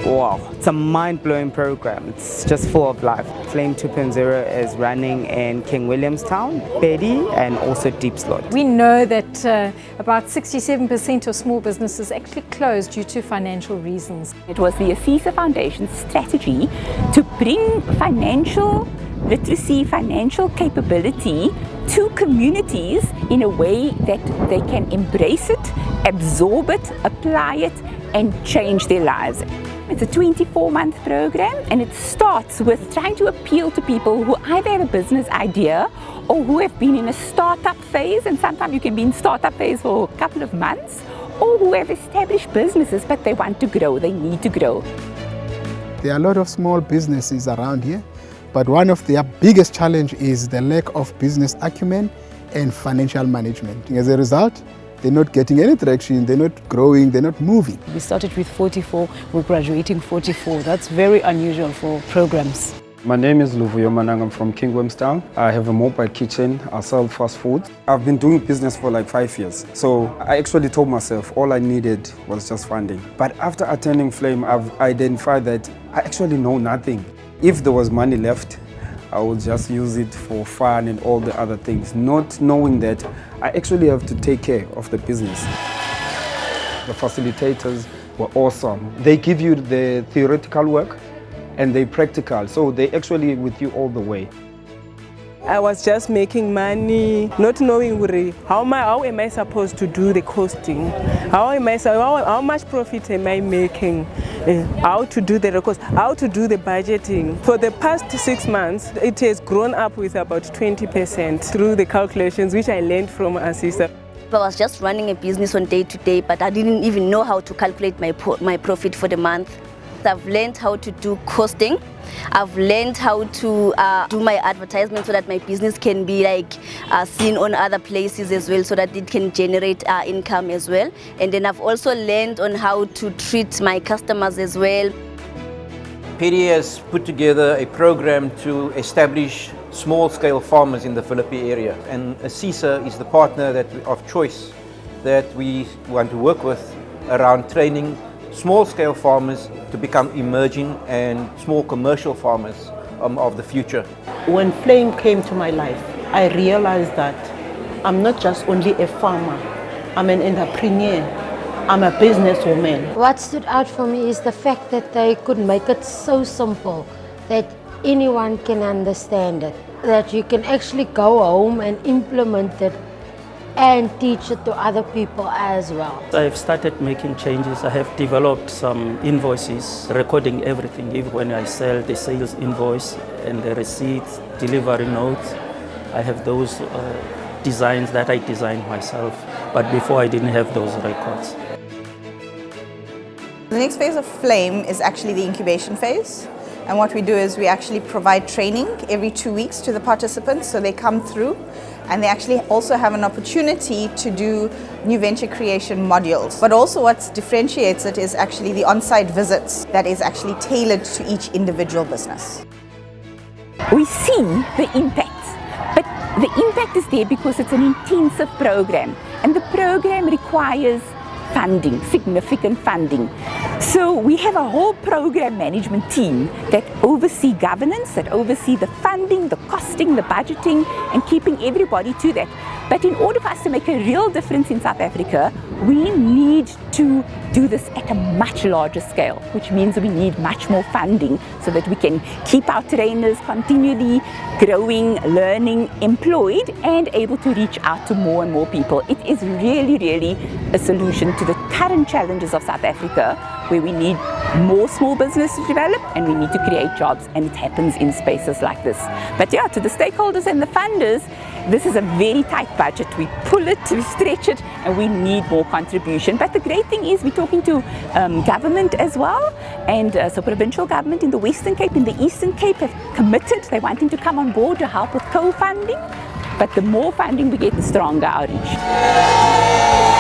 Wow, it's a mind-blowing program. It's just full of life. Flame 2.0 is running in King Williamstown, Betty, and also Deep Slot. We know that about 67% of small businesses actually close due to financial reasons. It was the ASISA Foundation's strategy to bring financial literacy, financial capability to communities in a way that they can embrace it, absorb it, apply it, and change their lives. It's a 24-month program, and it starts with trying to appeal to people who either have a business idea or who have been in a startup phase, and sometimes you can be in startup phase for a couple of months, or who have established businesses but they want to grow, they need to grow. There are a lot of small businesses around here, but one of their biggest challenge is the lack of business acumen and financial management. As a result, they're not getting any traction, they're not growing, they're not moving. We started with 44, we're graduating 44. That's very unusual for programs. My name is Luvuyo Manang. I'm from King Williamstown. I have a mobile kitchen. I sell fast food. I've been doing business for like 5 years. So I actually told myself all I needed was just funding. But after attending Flame, I've identified that I actually know nothing. If there was money left, I would just use it for fun and all the other things, not knowing that I actually have to take care of the business. The facilitators were awesome. They give you the theoretical work and they practical, so they actually with you all the way. I was just making money, not knowing how am I supposed to do the costing, how much profit am I making, how to do the records, how to do the budgeting. For the past 6 months, it has grown up with about 20% through the calculations which I learned from ASISA. I was just running a business on day to day, but I didn't even know how to calculate my profit for the month. I've learned how to do costing. I've learned how to do my advertisement so that my business can be seen on other places as well, so that it can generate income as well. And then I've also learned on how to treat my customers as well. PD has put together a program to establish small-scale farmers in the Philippi area, and ASISA is the partner of choice that we want to work with around training small-scale farmers to become emerging and small commercial farmers of the future. When Flame came to my life, I realized that I'm not just only a farmer, I'm an entrepreneur, I'm a businesswoman. What stood out for me is the fact that they could make it so simple that anyone can understand it, that you can actually go home and implement it and teach it to other people as well. I've started making changes. I have developed some invoices, recording everything, even when I sell the sales invoice and the receipts, delivery notes. I have those designs that I designed myself, but before I didn't have those records. The next phase of Flame is actually the incubation phase. And what we do is we actually provide training every 2 weeks to the participants, so they come through and they actually also have an opportunity to do new venture creation modules. But also what differentiates it is actually the on-site visits that is actually tailored to each individual business. We see the impact, but the impact is there because it's an intensive program, and the program requires funding, significant funding. So we have a whole program management team that oversee governance, that oversee the funding, the costing, the budgeting, and keeping everybody to that. But in order for us to make a real difference in South Africa, we need to do this at a much larger scale, which means we need much more funding so that we can keep our trainers continually growing, learning, employed, and able to reach out to more and more people. It is really a solution to the current challenges of South Africa, where we need more small business to develop and we need to create jobs, and it happens in spaces like this. But yeah, to the stakeholders and the funders, this is a very tight budget. We pull it, we stretch it, and we need more contribution. But the great thing is we're talking to government as well, and so provincial government in the Western Cape, in the Eastern Cape have committed. They're wanting to come on board to help with co-funding. But the more funding we get, the stronger our reach.